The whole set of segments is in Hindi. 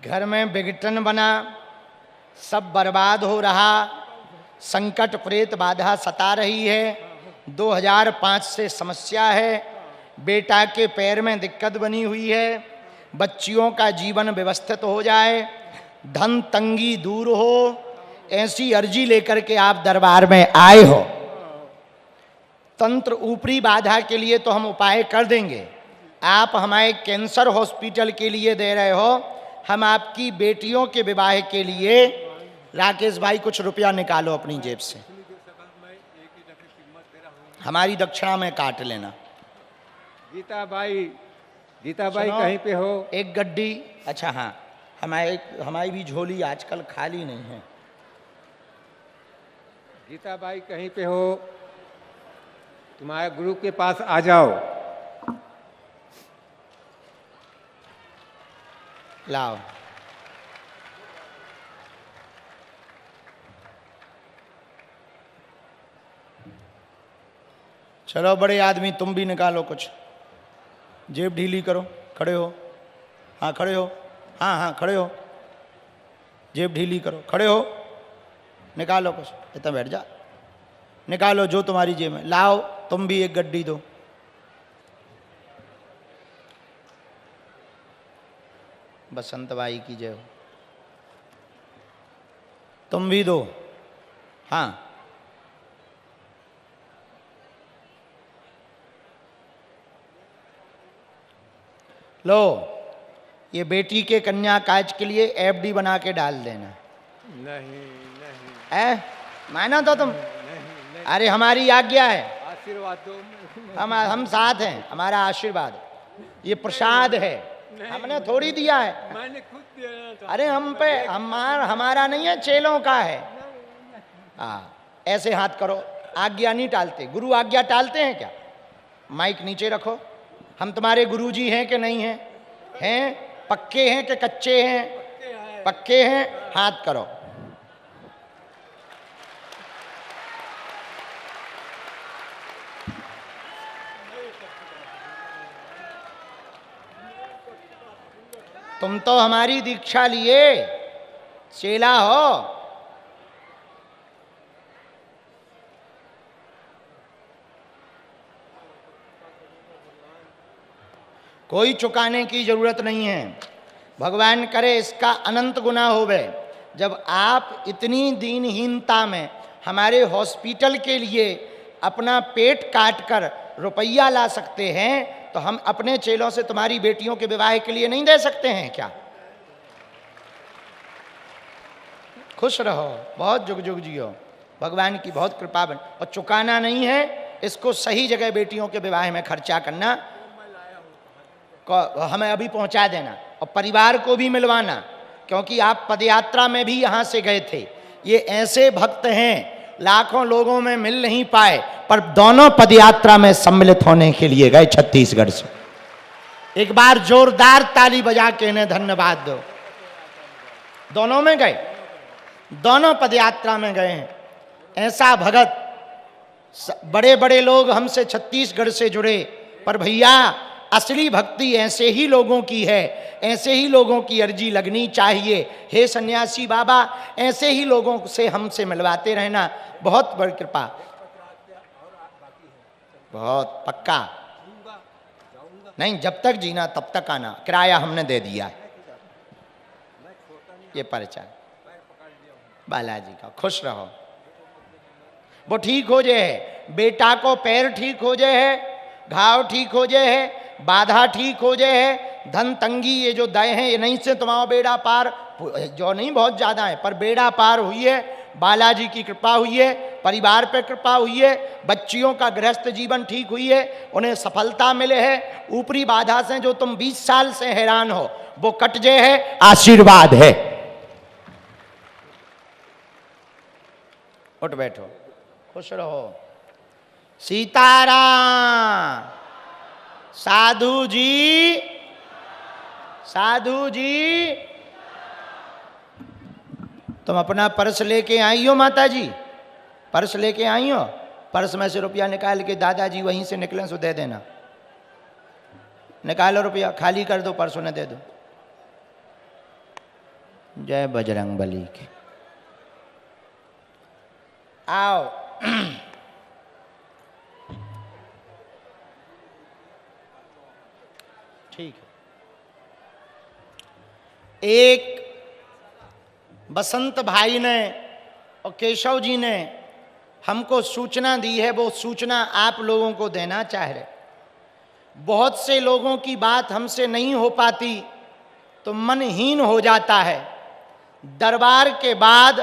घर में विघटन बना, सब बर्बाद हो रहा, संकट प्रेत बाधा सता रही है। 2005 से समस्या है, बेटा के पैर में दिक्कत बनी हुई है, बच्चियों का जीवन व्यवस्थित हो जाए, धन तंगी दूर हो, ऐसी अर्जी लेकर के आप दरबार में आए हो। तंत्र ऊपरी बाधा के लिए तो हम उपाय कर देंगे, आप हमारे कैंसर हॉस्पिटल के लिए दे रहे हो, हम आपकी बेटियों के विवाह के लिए। राकेश भाई कुछ रुपया निकालो अपनी जेब से, हमारी दक्षिणा में काट लेना। गीता भाई कहीं पे हो? एक गड्डी, अच्छा हाँ, हमारी भी झोली आजकल खाली नहीं है। गीता भाई कहीं पे हो? तुम्हारे गुरु के पास आ जाओ। लाओ। चलो बड़े आदमी, तुम भी निकालो कुछ, जेब ढीली करो, खड़े हो, हाँ खड़े हो, हाँ हाँ खड़े हो, जेब ढीली करो, खड़े हो, निकालो कुछ, इतना बैठ जा, निकालो जो तुम्हारी जेब में। लाओ तुम भी एक गड्डी दो। बसंत बाई की जय हो। तुम भी दो, हाँ लो, ये बेटी के कन्या काज के लिए एफडी बना के डाल देना। नहीं माना तो तुम? नहीं। अरे हमारी आज्ञा है, आशीर्वाद दो। हम साथ हैं, हमारा आशीर्वाद, ये प्रसाद है, हमने थोड़ी दिया है, मैंने खुद दिया था। अरे हम पे हमारा नहीं है, चेलों का है। हाँ ऐसे हाथ करो, आज्ञा नहीं टालते, गुरु आज्ञा टालते हैं क्या? माइक नीचे रखो, हम तुम्हारे गुरुजी हैं कि नहीं हैं? हैं? पक्के हैं कि कच्चे हैं? पक्के हैं, हाथ करो। तुम तो हमारी दीक्षा लिए चेला हो। कोई चुकाने की जरूरत नहीं है, भगवान करे इसका अनंत गुना होवे। जब आप इतनी दीनहीनता में हमारे हॉस्पिटल के लिए अपना पेट काट कर रुपया ला सकते हैं, तो हम अपने चेलों से तुम्हारी बेटियों के विवाह के लिए नहीं दे सकते हैं क्या? खुश रहो, बहुत जुग जुग जियो, भगवान की बहुत कृपा बन। और चुकाना नहीं है, इसको सही जगह बेटियों के विवाह में खर्चा करना, हमें अभी पहुंचा देना, और परिवार को भी मिलवाना, क्योंकि आप पदयात्रा में भी यहाँ से गए थे। ये ऐसे भक्त हैं लाखों लोगों में मिल नहीं पाए, पर दोनों पदयात्रा में सम्मिलित होने के लिए गए छत्तीसगढ़ से। एक बार जोरदार ताली बजा के इन्हें धन्यवाद दो। दोनों में गए, दोनों पदयात्रा में गए हैं। ऐसा भगत, बड़े बड़े लोग हमसे छत्तीसगढ़ से जुड़े, पर भैया असली भक्ति ऐसे ही लोगों की है, ऐसे ही लोगों की अर्जी लगनी चाहिए। हे सन्यासी बाबा, ऐसे ही लोगों से हमसे मिलवाते रहना, बहुत बड़ी कृपा। बहुत पक्का नहीं, जब तक जीना तब तक आना, किराया हमने दे दिया। ये परिचय बालाजी का, खुश रहो, वो ठीक हो जाए, बेटा को पैर ठीक हो जाए, घाव ठीक हो जाए, बाधा ठीक हो जाए, धन तंगी ये जो दय है, ये नहीं से तुम्हारा बेड़ा पार, जो नहीं बहुत ज़्यादा है, पर बेड़ा पार हुई है, बालाजी की कृपा हुई है, परिवार पे कृपा हुई है, बच्चियों का गृहस्थ जीवन ठीक हुई है, उन्हें सफलता मिले है, ऊपरी बाधा से जो तुम 20 साल से हैरान हो वो कट जाए है, आशीर्वाद है। उठ बैठो, खुश रहो। सीताराम। साधु जी, साधु जी, तुम अपना पर्स लेके आई हो माता जी? पर्स लेके आई हो? पर्स में से रुपया निकाल के दादाजी वहीं से निकले सो दे देना। निकालो रुपया, खाली कर दो, पर्स उन्हें दे दो। जय बजरंगबली के। आओ। ठीक है। एक बसंत भाई ने और केशव जी ने हमको सूचना दी है, वो सूचना आप लोगों को देना चाह रहे। बहुत से लोगों की बात हमसे नहीं हो पाती तो मनहीन हो जाता है। दरबार के बाद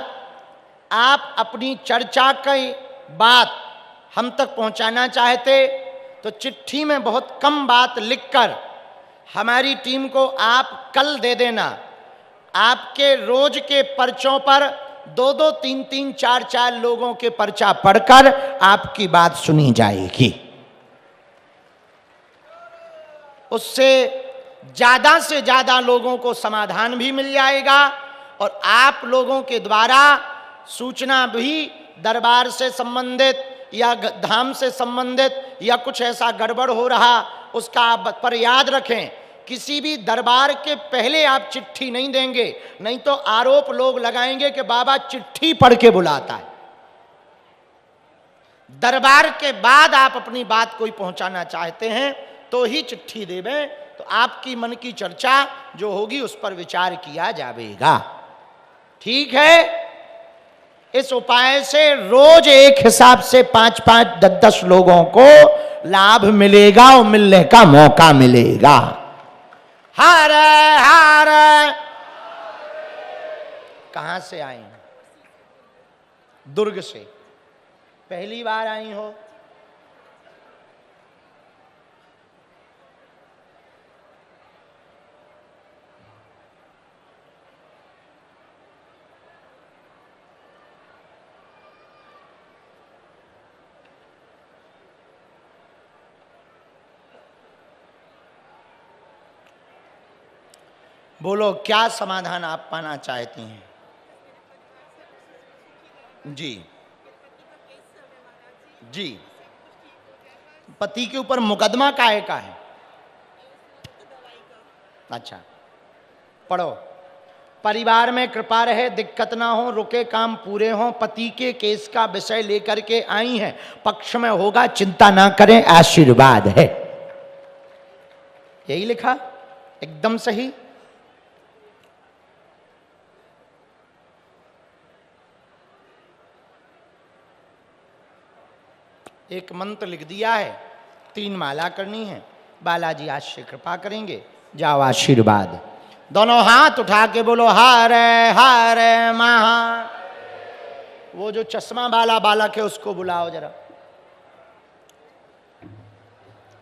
आप अपनी चर्चा की बात हम तक पहुंचाना चाहते तो चिट्ठी में बहुत कम बात लिखकर हमारी टीम को आप कल दे देना। आपके रोज के पर्चों पर 2-2, 3-3, 4-4 लोगों के पर्चा पढ़कर आपकी बात सुनी जाएगी। उससे ज्यादा से ज्यादा लोगों को समाधान भी मिल जाएगा और आप लोगों के द्वारा सूचना भी दरबार से संबंधित या धाम से संबंधित या कुछ ऐसा गड़बड़ हो रहा उसका आप पर याद रखें। किसी भी दरबार के पहले आप चिट्ठी नहीं देंगे, नहीं तो आरोप लोग लगाएंगे कि बाबा चिट्ठी पढ़ के बुलाता है। दरबार के बाद आप अपनी बात कोई पहुंचाना चाहते हैं तो ही चिट्ठी देवें, तो आपकी मन की चर्चा जो होगी उस पर विचार किया जाएगा। ठीक है। इस उपाय से रोज एक हिसाब से 5-5, 10-10 लोगों को लाभ मिलेगा और मिलने का मौका मिलेगा। हर हर। कहां से आई हैं? दुर्ग से। पहली बार आई हो? बोलो क्या समाधान आप पाना चाहती हैं? जी जी। पति के ऊपर मुकदमा काहे का है? अच्छा, पढ़ो। परिवार में कृपा रहे, दिक्कत ना हो, रुके काम पूरे हों। पति के केस का विषय लेकर के आई हैं, पक्ष में होगा, चिंता ना करें, आशीर्वाद है। यही लिखा, एकदम सही। एक मंत्र लिख दिया है, 3 माला करनी है। बालाजी आज से कृपा करेंगे, जाओ आशीर्वाद। दोनों हाथ उठा के बोलो हरे हरे महा। वो जो चश्मा वाला बालक है उसको बुलाओ जरा।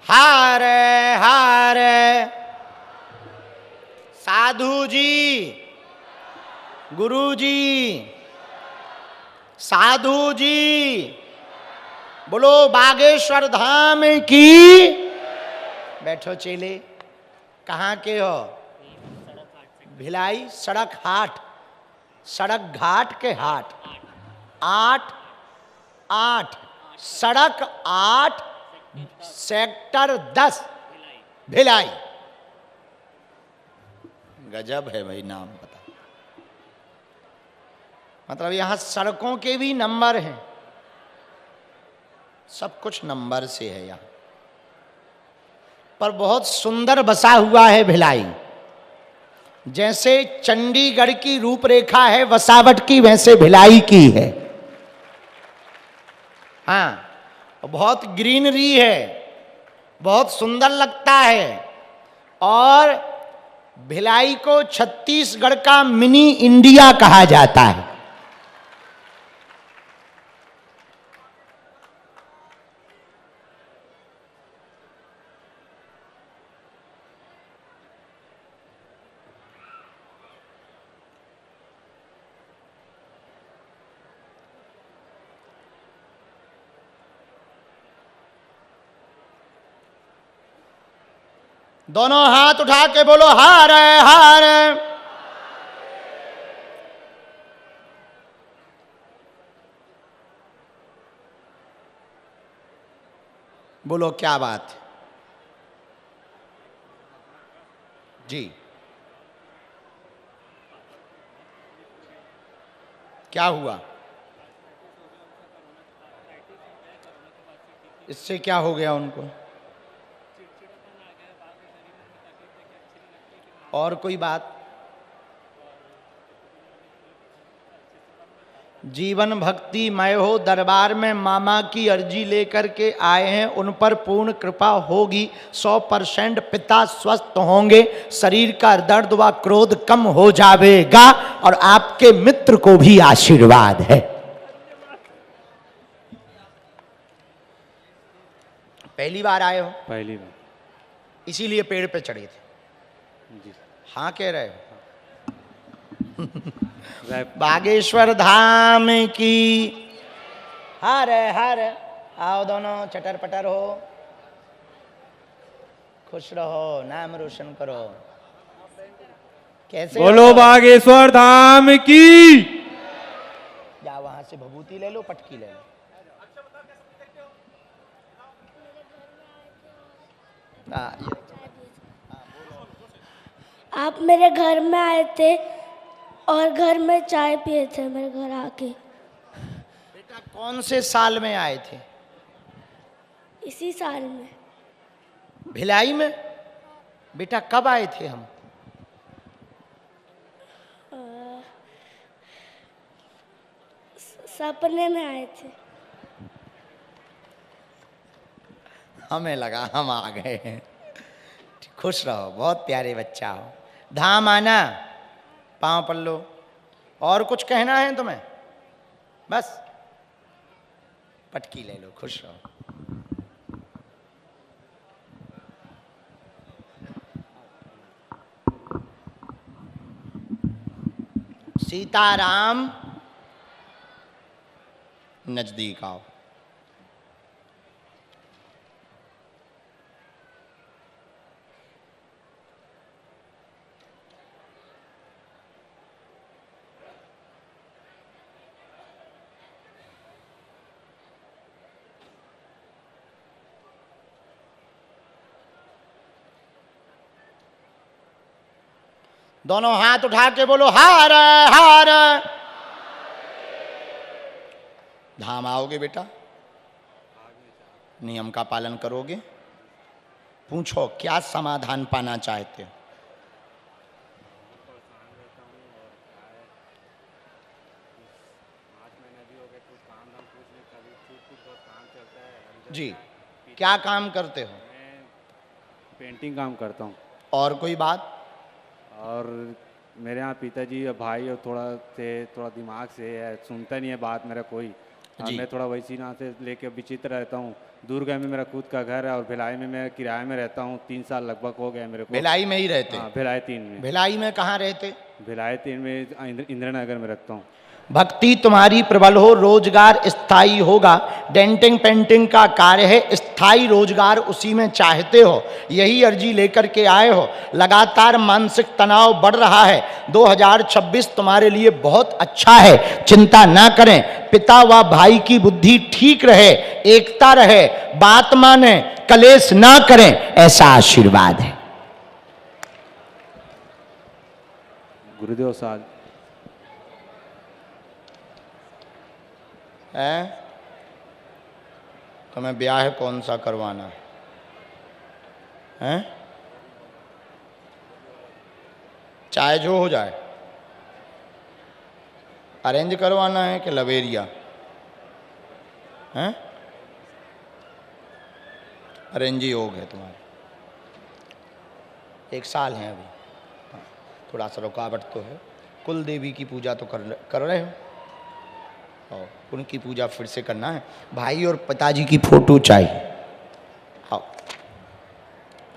हरे हरे। साधु जी, गुरु जी, साधु जी, बोलो बागेश्वर धाम की। बैठो चेले। कहाँ के हो? भिलाई सड़क हाट, सड़क घाट के हाट। 8 सड़क 8 सेक्टर 10 भिलाई। गजब है भाई नाम पता। मतलब यहां सड़कों के भी नंबर हैं, सब कुछ नंबर से है यहां पर। बहुत सुंदर बसा हुआ है भिलाई। जैसे चंडीगढ़ की रूपरेखा है वसावट की, वैसे भिलाई की है। हाँ, बहुत ग्रीनरी है, बहुत सुंदर लगता है। और भिलाई को छत्तीसगढ़ का मिनी इंडिया कहा जाता है। दोनों हाथ उठा के बोलो हरे हरे। बोलो क्या बात है? जी क्या हुआ? इससे क्या हो गया उनको? और कोई बात? जीवन भक्तिमय हो, दरबार में मामा की अर्जी लेकर के आए हैं, उन पर पूर्ण कृपा होगी, 100% पिता स्वस्थ होंगे, शरीर का दर्द व क्रोध कम हो जाएगा और आपके मित्र को भी आशीर्वाद है। पहली बार आए हो? पहली बार। इसीलिए पेड़ पे चढ़े थे? जी। हाँ कह रहे हो? राय- बागेश्वर धाम की हर हर। आओ दोनों चटर पटर हो, खुश रहो, नाम रोशन करो। कैसे बोलो हो? बागेश्वर धाम की। या वहां से भभूति ले लो, पटकी ले लो। ये आप मेरे घर में आए थे और घर में चाय पिए थे मेरे घर आके। बेटा कौन से साल में आए थे? इसी साल में। भिलाई में? बेटा कब आए थे हम? सपने में आए थे। हमें लगा हम आ गए हैं। खुश रहो, बहुत प्यारे बच्चा हो। धाम आना, पांव पल्लो। और कुछ कहना है तुम्हें? बस पटकी ले लो, खुश रहो। सीताराम नजदीक आओ। दोनों हाथ उठा के बोलो हार हार। धाम आओगे बेटा? नियम का पालन करोगे? पूछो क्या समाधान पाना चाहते हो? जी, क्या काम करते हो? पेंटिंग काम करता हूँ। और कोई बात? और मेरे यहाँ पिताजी और भाई और थोड़ा दिमाग से है, सुनता नहीं है बात मेरा कोई। और जी। मैं थोड़ा वैसी ना से लेके विचित्र रहता हूँ। दुर्गा में मेरा खुद का घर है और भिलाई में मैं किराए में रहता हूँ। 3 साल लगभग हो गए मेरे को। भिलाई में ही रहते? हाँ, भिलाई 3 में। भिलाई में कहाँ रहते? भिलाई 3 में इंदिरा नगर में रखता हूँ। भक्ति तुम्हारी प्रबल हो, रोजगार स्थायी होगा। डेंटिंग पेंटिंग का कार्य है, स्थायी रोजगार उसी में चाहते हो, यही अर्जी लेकर के आए हो। लगातार मानसिक तनाव बढ़ रहा है। 2026 तुम्हारे लिए बहुत अच्छा है, चिंता ना करें। पिता व भाई की बुद्धि ठीक रहे, एकता रहे, बात माने, कलेश ना करें, ऐसा आशीर्वाद है। गुरुदेव साल है तुम्हें ब्याह कौन सा करवाना है? चाहे जो हो जाए, अरेंज करवाना है कि लवेरिया है? अरेंज ही योग है तुम्हारे। 1 साल है अभी, थोड़ा सा रुकावट तो है। कुल देवी की पूजा तो कर रहे हो, और उनकी पूजा फिर से करना है। भाई और पिताजी की फोटो चाहिए। आओ,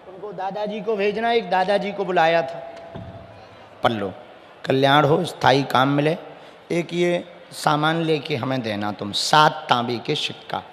उनको दादाजी को भेजना। एक दादाजी को बुलाया था। पल्लो, कल्याण हो, स्थायी काम मिले। एक ये सामान लेके हमें देना तुम, 7 तांबे के सिक्का।